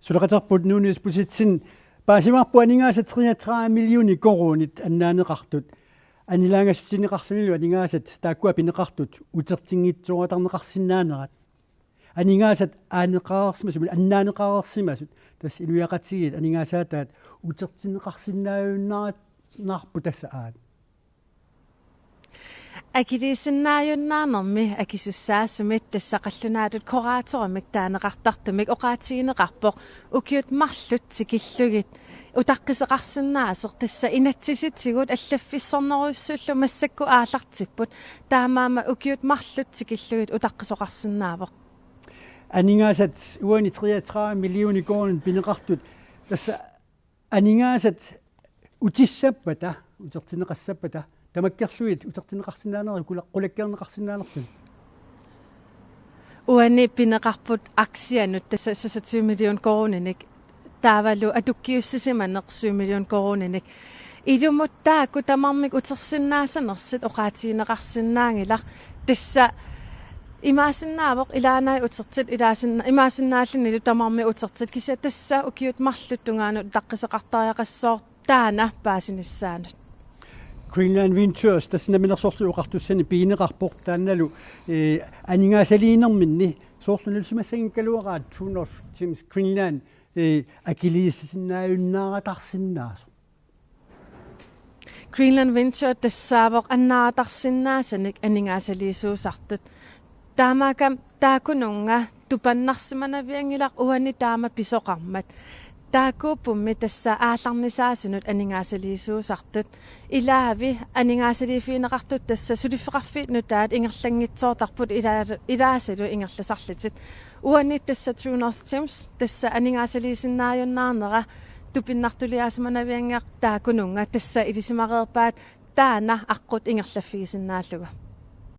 Sulaqatarput nuunis pusitsin paasimarpu aningaasat 33 millioni koronit annaaneqartut anilaangassutiniqarlunilu aningaasat taakkua pineqartut utertingitsuatarneqarsinnaanerat aningaasat aaneqaarsimasut annaaneqaarsimasut tas iluiaqatigit aningaasaatat utertineqarsinnaajunnarat naarpu tassa aat Akilisinnaajunnaarnermi akisussaasumit tassaqallunaatut koraatormik taaneqartartumik oqaatigineqarpoq ukiut marlut tikillugit utaqqisеқарсиннааser tassa inatsisitigut allaffissornerussullu massakku aallartipput taamaama ukiut marlut tikillugit utaqqisоқарсиннаавоq aningaasat uani 33 millioni koron pineqartut tassa aningaasat utissappata utertineqassappata tamakkerluit utertineqarsinnaanerlu qulakkerneqarsinnaanerlu uani pineqarput aksianut tassa 20 million koroninik taavalu atukkiussisimanneq 7 million koroninik ilumuttaakku tamarmik utersinnaasanersit oqaatigineqarsinnaangilaq tassa imaasinnaavoq ilaanai utertit imaasinnaallunilu tamarmi utertit kisia tassa ukiut marluttungaanu taqqisеқартариақассоор taana paasinissaanut Greenland Ventures tassinaminersorlu uqartussani piineqarpoq taannalu aningaasaliinerminni soorlunulsimassagin Tunor Teams Greenland akiliisinnaajunnaaratarsinnaas Greenland Venture tassaavoq annaatarsinnaasanik aningaasaliisuusartut taamaakam taakununga tupannarsimanaviangilaq uani taama pisoqarmat taakuuppummi tassa aallarnisaasunut aningaasaliisuusartut ilaavi aningaasaliifiineqartut tassa suliffiqarfiitnut taat ingerlangitsoortarput ilaasalu ingerlasarlitit uani tassa True North Teams tassa aningaasaliisinnaajunnaarnera tupinnartuliaasimanaviangeq taakununga tassa ilisimareerpaat taana aqqut ingerlaffiisinnaallugu